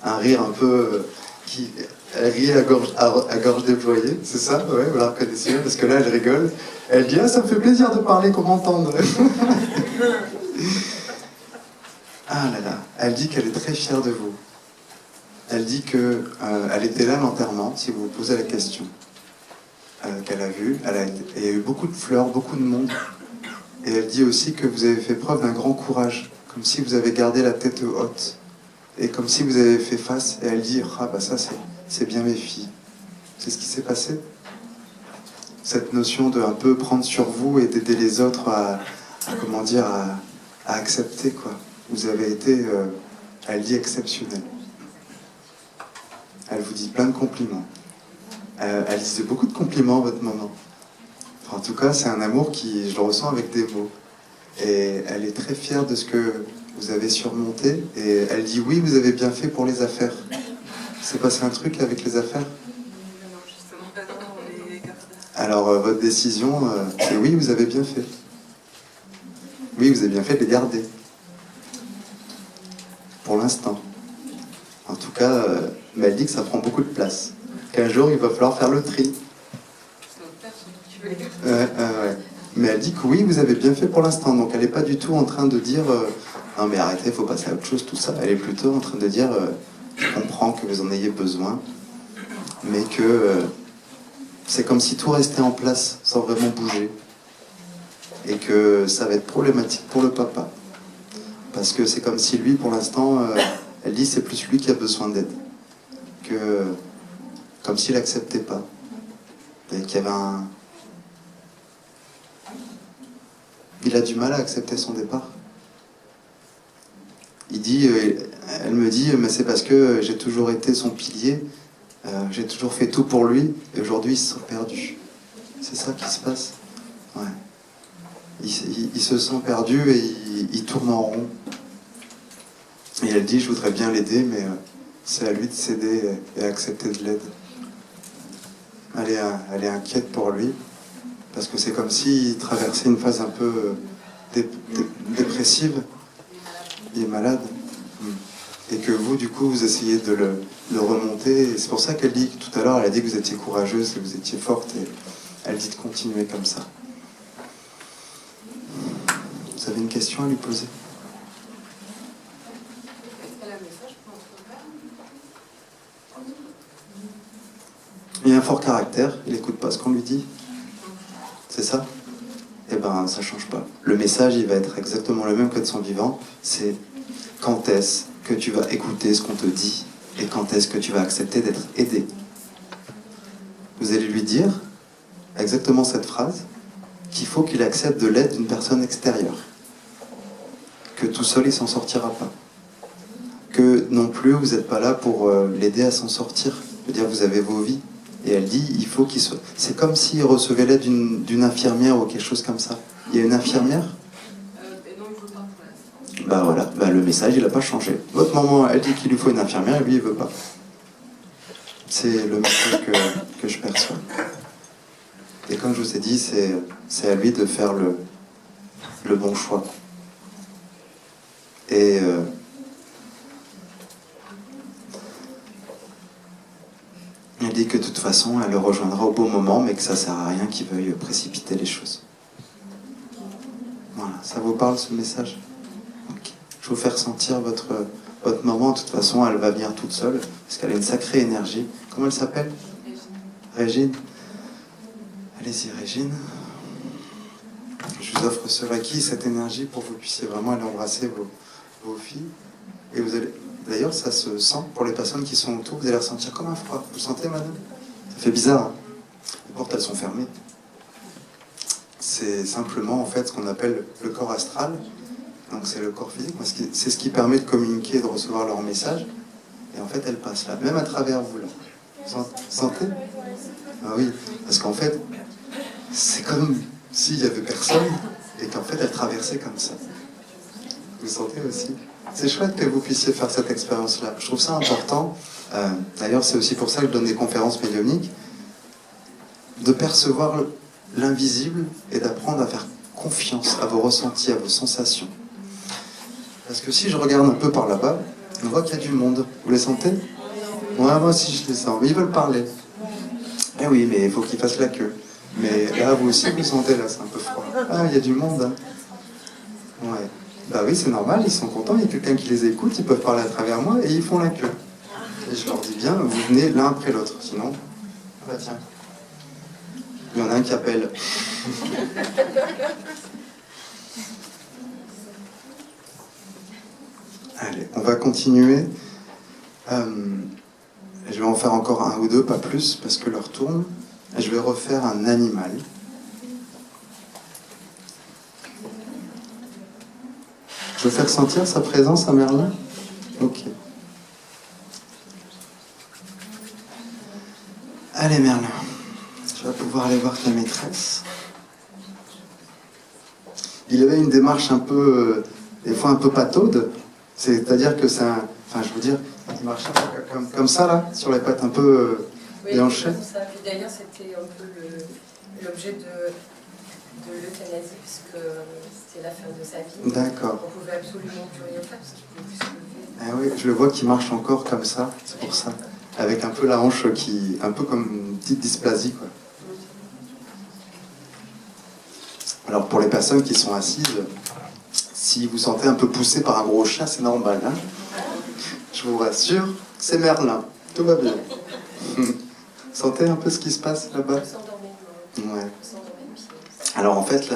Un rire un peu qui... Elle riait à gorge déployée. C'est ça? Ouais, vous la reconnaissez bien, parce que là, elle rigole. Elle dit « Ah, ça me fait plaisir de parler, comment entendre ?» Ah là là, elle dit qu'elle est très fière de vous. Elle dit qu'elle était là à l'enterrement, si vous vous posez la question, qu'elle a vu. Il y a eu beaucoup de fleurs, beaucoup de monde. Et elle dit aussi que vous avez fait preuve d'un grand courage, comme si vous avez gardé la tête haute. Et comme si vous avez fait face, et elle dit, ah bah ça c'est bien mes filles. C'est ce qui s'est passé. Cette notion de un peu prendre sur vous et d'aider les autres à accepter, quoi. Vous avez été, elle dit, exceptionnel. Elle vous dit plein de compliments. Elle disait beaucoup de compliments, votre maman. Enfin, en tout cas, c'est un amour qui, je le ressens avec des mots. Et elle est très fière de ce que vous avez surmonté. Et elle dit, oui, vous avez bien fait pour les affaires. C'est passé un truc avec les affaires? Alors, votre décision, c'est oui, vous avez bien fait. Oui, vous avez bien fait de les garder. Pour l'instant. En tout cas, mais elle dit que ça prend beaucoup de place. Qu'un jour, il va falloir faire le tri. Ouais. Mais elle dit que oui, vous avez bien fait pour l'instant. Donc elle n'est pas du tout en train de dire non mais arrêtez, il faut passer à autre chose, tout ça. Elle est plutôt en train de dire je comprends que vous en ayez besoin, mais que c'est comme si tout restait en place sans vraiment bouger. Et que ça va être problématique pour le papa. Parce que c'est comme si lui, pour l'instant, elle dit c'est plus lui qui a besoin d'aide. Comme s'il n'acceptait pas. Et qu'il y avait il a du mal à accepter son départ. Il dit, elle me dit, mais c'est parce que j'ai toujours été son pilier, j'ai toujours fait tout pour lui, et aujourd'hui il se sent perdu. C'est ça qui se passe. Ouais. Il se sent perdu et il tourne en rond. Et elle dit, je voudrais bien l'aider, mais c'est à lui de céder et accepter de l'aide. Elle est inquiète pour lui, parce que c'est comme s'il traversait une phase un peu dépressive. Il est malade. Et que vous, du coup, vous essayez de le remonter. Et c'est pour ça qu'elle dit, tout à l'heure, elle a dit que vous étiez courageuse, que vous étiez forte. Et elle dit de continuer comme ça. Vous avez une question à lui poser? Il a un fort caractère, il n'écoute pas ce qu'on lui dit. C'est ça? Eh ben, ça change pas. Le message, il va être exactement le même que de son vivant. C'est quand est-ce que tu vas écouter ce qu'on te dit et quand est-ce que tu vas accepter d'être aidé. Vous allez lui dire exactement cette phrase, qu'il faut qu'il accepte de l'aide d'une personne extérieure. Que tout seul, il s'en sortira pas. Que non plus, vous n'êtes pas là pour l'aider à s'en sortir. Je veux dire, vous avez vos vies. Et elle dit, il faut qu'il soit... C'est comme s'il recevait l'aide d'une infirmière ou quelque chose comme ça. Il y a une infirmière? Non, il veut pas pour l'instant. Bah voilà, bah le message, il n'a pas changé. Votre maman, elle dit qu'il lui faut une infirmière et lui, il veut pas. C'est le message que je perçois. Et comme je vous ai dit, c'est à lui de faire le bon choix. Et... elle dit que de toute façon, elle le rejoindra au bon moment, mais que ça ne sert à rien qu'il veuille précipiter les choses. Voilà, ça vous parle ce message? Okay. Je vous fais ressentir votre maman, de toute façon, elle va venir toute seule, parce qu'elle a une sacrée énergie. Comment elle s'appelle? Régine. Allez-y, Régine. Je vous offre ce requis, cette énergie, pour que vous puissiez vraiment aller embrasser vos filles. Et vous allez... D'ailleurs, ça se sent pour les personnes qui sont autour. Vous allez ressentir comme un froid. Vous le sentez, madame? Ça fait bizarre, hein? Les portes, elles sont fermées. C'est simplement, en fait, ce qu'on appelle le corps astral. Donc, c'est le corps physique. C'est ce qui permet de communiquer et de recevoir leur message. Et en fait, elle passe là, même à travers vous, là. Vous sentez? Ah oui, parce qu'en fait, c'est comme s'il n'y avait personne et qu'en fait, elle traversait comme ça. Vous sentez aussi? C'est chouette que vous puissiez faire cette expérience-là. Je trouve ça important. D'ailleurs, c'est aussi pour ça que je donne des conférences médiumniques. De percevoir l'invisible et d'apprendre à faire confiance à vos ressentis, à vos sensations. Parce que si je regarde un peu par là-bas, on voit qu'il y a du monde. Vous les sentez? Ouais, moi aussi je les sens. Mais ils veulent parler. Eh oui, mais il faut qu'ils fassent la queue. Mais là, vous aussi, vous sentez, là, c'est un peu froid. Ah, il y a du monde, hein. Ouais. Bah oui, c'est normal, ils sont contents, il y a quelqu'un qui les écoute, ils peuvent parler à travers moi et ils font la queue. Et je leur dis bien, vous venez l'un après l'autre, sinon... Bah tiens. Il y en a un qui appelle. Allez, on va continuer Je vais en faire encore un ou deux, pas plus, parce que l'heure tourne. Et je vais refaire un animal. Je veux faire sentir sa présence à Merlin? Ok. Allez Merlin, tu vas pouvoir aller voir ta maîtresse. Il avait une démarche un peu, des fois un peu pataude. C'est-à-dire que c'est un... Enfin, je veux dire, il marchait comme ça, là, sur les pattes un peu déhanchées. Oui, c'est ça. Puis d'ailleurs, c'était un peu l'objet de l'euthanasie, puisque c'était la fin de sa vie. D'accord. On pouvait absolument plus rien faire, parce qu'il ne pouvait plus se lever. Ah oui, je le vois qui marche encore comme ça, c'est pour ça. Avec un peu la hanche qui... un peu comme une petite dysplasie, quoi. Alors, pour les personnes qui sont assises, si vous sentez un peu poussé par un gros chat, c'est normal, hein. Je vous rassure, c'est Merlin, tout va bien. Sentez un peu ce qui se passe là-bas. Ouais. Alors en fait, là,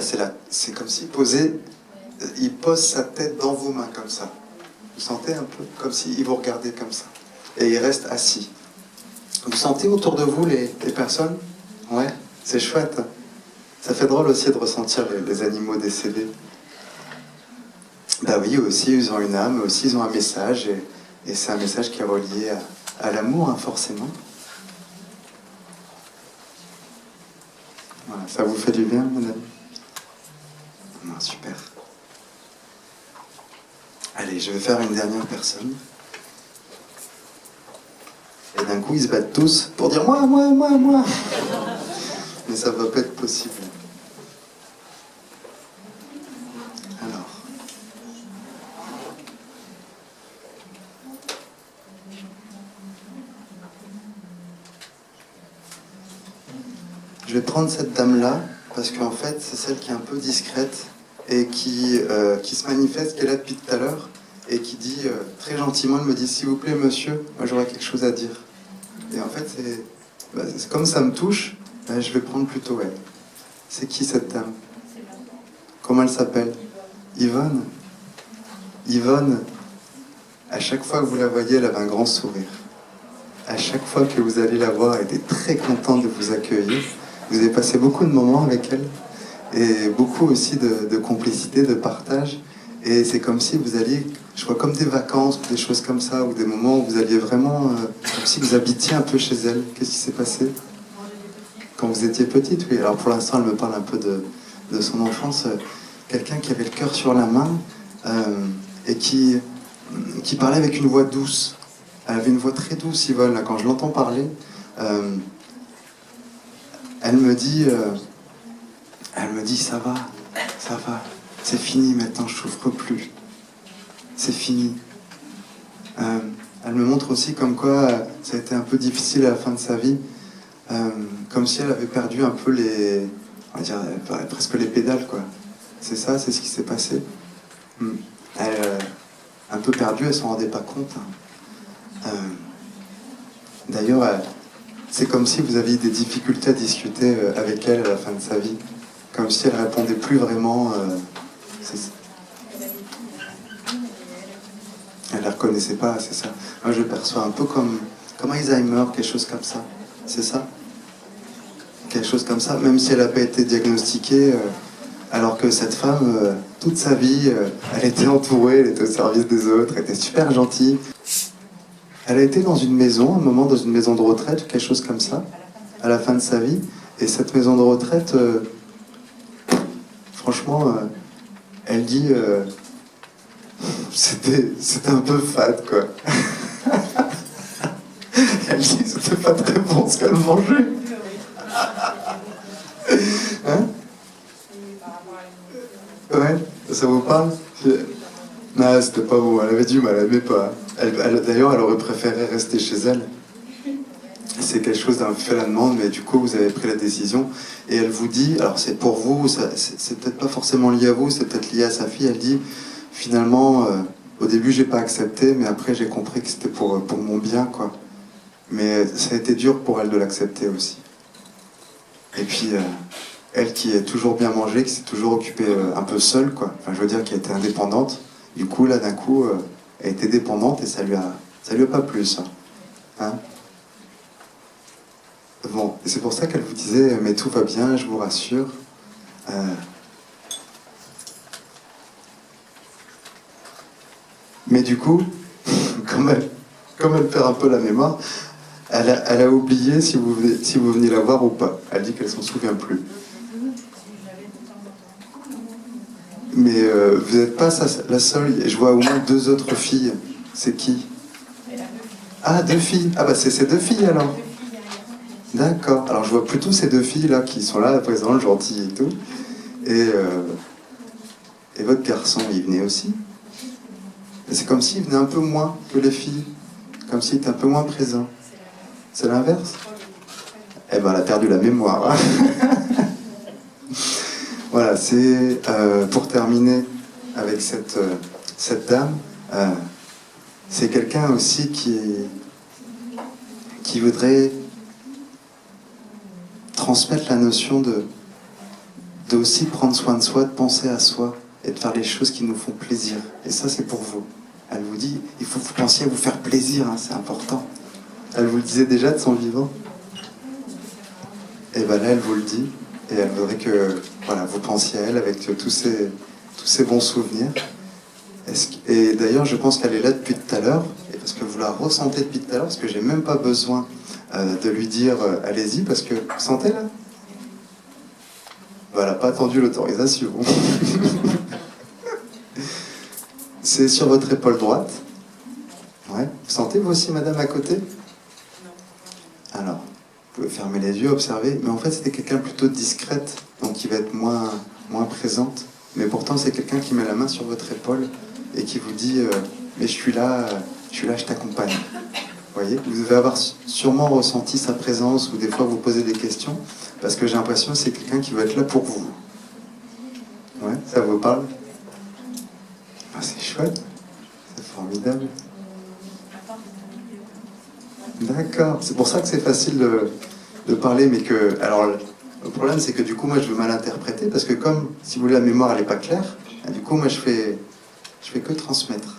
c'est comme s'il posait, il pose sa tête dans vos mains comme ça. Vous sentez un peu comme s'il vous regardait comme ça. Et il reste assis. Vous sentez autour de vous les personnes? Ouais, c'est chouette. Ça fait drôle aussi de ressentir les animaux décédés. Bah oui, aussi ils ont une âme, aussi ils ont un message, et c'est un message qui est relié à l'amour, hein, forcément. Voilà, ça vous fait du bien, madame? Non, super. Allez, je vais faire une dernière personne. Et d'un coup, ils se battent tous pour dire « moi, moi, moi, moi ». Mais ça va pas être possible. Alors. Je vais prendre cette dame-là, parce qu'en fait, c'est celle qui est un peu discrète et qui se manifeste, qui est là depuis tout à l'heure, et qui dit, très gentiment, elle me dit « S'il vous plaît, monsieur, moi j'aurais quelque chose à dire ». Et en fait, c'est comme ça me touche, je vais prendre plutôt elle. C'est qui cette dame? Comment elle s'appelle? Yvonne. Yvonne, à chaque fois que vous la voyez, elle avait un grand sourire. À chaque fois que vous allez la voir, elle était très contente de vous accueillir. Vous avez passé beaucoup de moments avec elle, et beaucoup aussi de complicité, de partage. Et c'est comme si vous alliez, je crois, comme des vacances, des choses comme ça, ou des moments où vous alliez vraiment, comme si vous habitiez un peu chez elle. Qu'est-ce qui s'est passé? Quand vous étiez petite, oui. Alors pour l'instant, elle me parle un peu de son enfance. Quelqu'un qui avait le cœur sur la main, et qui parlait avec une voix douce. Elle avait une voix très douce, Yvonne. Là, quand je l'entends parler, elle me dit, ça va, c'est fini maintenant, je souffre plus. C'est fini. Elle me montre aussi comme quoi ça a été un peu difficile à la fin de sa vie, comme si elle avait perdu un peu on va dire, presque les pédales, quoi. C'est ça, c'est ce qui s'est passé. Elle, un peu perdue, elle s'en rendait pas compte. D'ailleurs, c'est comme si vous aviez des difficultés à discuter avec elle à la fin de sa vie. Comme si elle répondait plus vraiment. Elle ne la reconnaissait pas, c'est ça. Moi, je le perçois un peu comme Alzheimer, quelque chose comme ça. C'est ça? Quelque chose comme ça, même si elle n'a pas été diagnostiquée, alors que cette femme, toute sa vie, elle était entourée, elle était au service des autres, elle était super gentille. Elle a été dans une maison, un moment dans une maison de retraite, quelque chose comme ça, à la fin de sa vie. Et cette maison de retraite, franchement, elle dit, c'était un peu fade, quoi. Elle dit, c'était pas très bon ce qu'elle mangeait. Hein? Ouais, ça vous parle? Non, c'était pas bon, elle avait du mal, elle aimait pas. D'ailleurs, elle aurait préféré rester chez elle. C'est quelque chose d'un fait la demande, mais du coup, vous avez pris la décision. Et elle vous dit, alors c'est pour vous, c'est peut-être pas forcément lié à vous, c'est peut-être lié à sa fille. Elle dit, finalement, au début, j'ai pas accepté, mais après, j'ai compris que c'était pour mon bien, quoi. Mais ça a été dur pour elle de l'accepter aussi. Et puis, elle qui a toujours bien mangé, qui s'est toujours occupée un peu seule, quoi. Enfin, je veux dire, qui a été indépendante. Du coup, là, d'un coup, elle était dépendante et ça lui a Ça lui a pas plu, ça. Hein? Bon, et c'est pour ça qu'elle vous disait, mais tout va bien, je vous rassure. Mais du coup, comme elle perd un peu la mémoire, elle a oublié si vous veniez la voir ou pas. Elle dit qu'elle s'en souvient plus. Mais vous n'êtes pas la seule. Je vois au moins 2 autres filles. C'est qui? Ah, 2 filles. Ah bah c'est ces 2 filles alors. D'accord. Alors je vois plutôt ces 2 filles là qui sont là, présentes, gentilles et tout. Et votre garçon, il venait aussi. Et c'est comme s'il venait un peu moins que les filles. Comme s'il était un peu moins présent. C'est l'inverse? Eh ben, elle a perdu la mémoire. Hein. Voilà, c'est pour terminer avec cette dame. C'est quelqu'un aussi qui voudrait transmettre la notion de aussi prendre soin de soi, de penser à soi et de faire les choses qui nous font plaisir. Et ça, c'est pour vous. Elle vous dit, il faut que vous pensiez à vous faire plaisir, hein, c'est important. Elle vous le disait déjà de son vivant. Et bien là, elle vous le dit. Et elle voudrait que voilà, vous pensiez à elle avec tous ces bons souvenirs. Et d'ailleurs, je pense qu'elle est là depuis tout à l'heure. Et parce que vous la ressentez depuis tout à l'heure, parce que j'ai même pas besoin de lui dire allez-y, parce que vous sentez là. Elle n'a pas attendu l'autorisation. C'est sur votre épaule droite. Ouais. Vous sentez vous aussi, madame, à côté? Alors, vous pouvez fermer les yeux, observer. Mais en fait, c'était quelqu'un plutôt discrète, donc qui va être moins présente. Mais pourtant, c'est quelqu'un qui met la main sur votre épaule et qui vous dit mais je suis là, je t'accompagne. Vous voyez, vous devez avoir sûrement ressenti sa présence, ou des fois vous posez des questions, parce que j'ai l'impression que c'est quelqu'un qui va être là pour vous. Ouais, ça vous parle? Ah, c'est chouette, c'est formidable. D'accord, c'est pour ça que c'est facile de parler, mais que... Alors, le problème, c'est que du coup, moi, je veux mal interpréter, parce que comme, si vous voulez, la mémoire, elle n'est pas claire, du coup, moi, je fais que transmettre.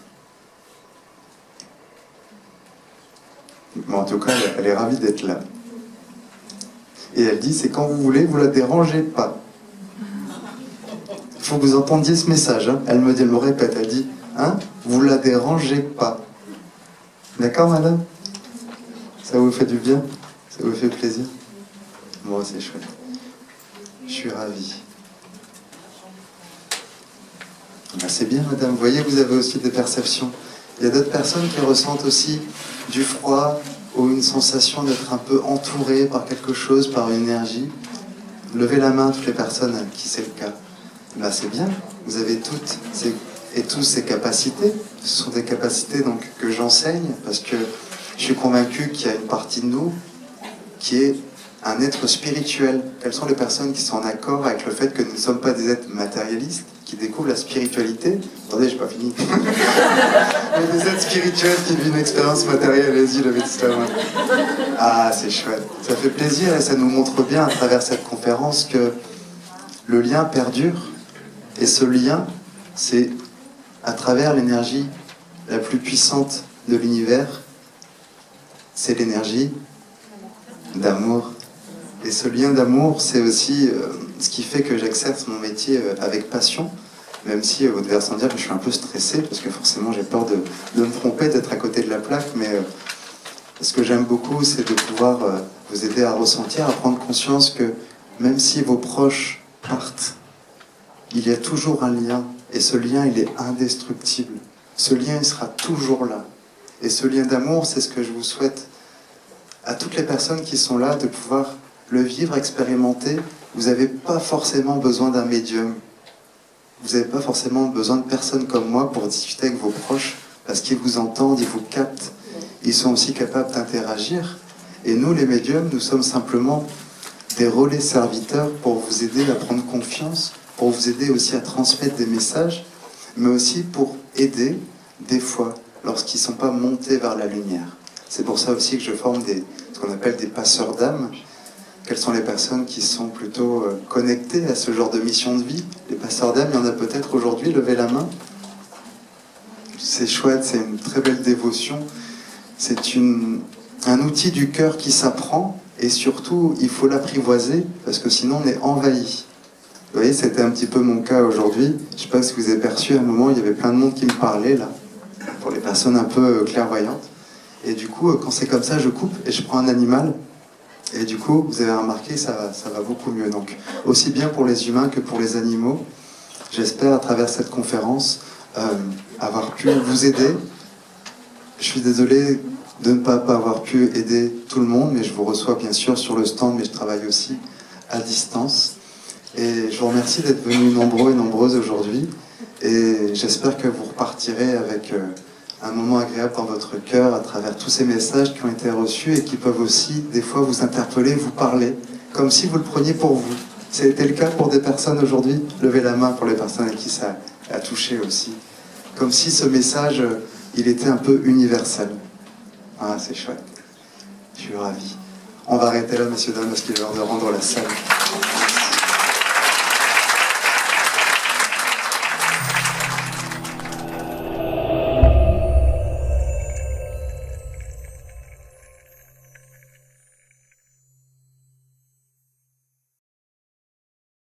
Bon, en tout cas, elle est ravie d'être là. Et elle dit, c'est quand vous voulez, vous la dérangez pas. Il faut que vous entendiez ce message. Hein. Elle me répète, elle dit, hein, vous la dérangez pas. D'accord, madame? Ça vous fait du bien? Ça vous fait plaisir? Moi, c'est chouette. Je suis ravi. Ben, c'est bien, madame. Vous voyez, vous avez aussi des perceptions. Il y a d'autres personnes qui ressentent aussi du froid ou une sensation d'être un peu entouré par quelque chose, par une énergie. Levez la main, toutes les personnes à qui c'est le cas. Ben, c'est bien. Vous avez toutes et tous ces capacités. Ce sont des capacités donc, que j'enseigne parce que je suis convaincu qu'il y a une partie de nous qui est un être spirituel. Quelles sont les personnes qui sont en accord avec le fait que nous ne sommes pas des êtres matérialistes, qui découvrent la spiritualité? Attendez, j'ai pas fini. Mais des êtres spirituels qui vivent une expérience matérielle. Allez-y, levez la main. Ah, c'est chouette. Ça fait plaisir et ça nous montre bien à travers cette conférence que le lien perdure. Et ce lien, c'est à travers l'énergie la plus puissante de l'univers. C'est l'énergie d'amour. Et ce lien d'amour, c'est aussi ce qui fait que j'exerce mon métier avec passion, même si vous devez ressentir que je suis un peu stressé, parce que forcément j'ai peur de me tromper, d'être à côté de la plaque, mais ce que j'aime beaucoup, c'est de pouvoir vous aider à ressentir, à prendre conscience que même si vos proches partent, il y a toujours un lien, et ce lien, il est indestructible. Ce lien, il sera toujours là. Et ce lien d'amour, c'est ce que je vous souhaite à toutes les personnes qui sont là, de pouvoir le vivre, expérimenter. Vous n'avez pas forcément besoin d'un médium. Vous n'avez pas forcément besoin de personnes comme moi pour discuter avec vos proches, parce qu'ils vous entendent, ils vous captent. Ils sont aussi capables d'interagir. Et nous, les médiums, nous sommes simplement des relais serviteurs pour vous aider à prendre confiance, pour vous aider aussi à transmettre des messages, mais aussi pour aider, des fois, lorsqu'ils ne sont pas montés vers la lumière. C'est pour ça aussi que je forme ce qu'on appelle des passeurs d'âme. Quelles sont les personnes qui sont plutôt connectées à ce genre de mission de vie? Les passeurs d'âme, il y en a peut-être aujourd'hui, levez la main. C'est chouette, c'est une très belle dévotion. c'est un outil du cœur qui s'apprend, et surtout, il faut l'apprivoiser, parce que sinon on est envahi. Vous voyez, c'était un petit peu mon cas aujourd'hui. Je ne sais pas si vous avez perçu, à un moment, il y avait plein de monde qui me parlait, là, pour les personnes un peu clairvoyantes. Et du coup, quand c'est comme ça, je coupe et je prends un animal. Et du coup, vous avez remarqué, ça va beaucoup mieux. Donc, aussi bien pour les humains que pour les animaux, j'espère, à travers cette conférence, avoir pu vous aider. Je suis désolé de ne pas avoir pu aider tout le monde, mais je vous reçois bien sûr sur le stand, mais je travaille aussi à distance. Et je vous remercie d'être venus nombreux et nombreuses aujourd'hui. Et j'espère que vous repartirez avec un moment agréable dans votre cœur à travers tous ces messages qui ont été reçus et qui peuvent aussi, des fois, vous interpeller, vous parler, comme si vous le preniez pour vous. C'était le cas pour des personnes aujourd'hui. Levez la main pour les personnes à qui ça a touché aussi. Comme si ce message, il était un peu universel. Ah, c'est chouette. Je suis ravi. On va arrêter là, messieurs, dames, parce qu'il est l'heure de rendre la salle.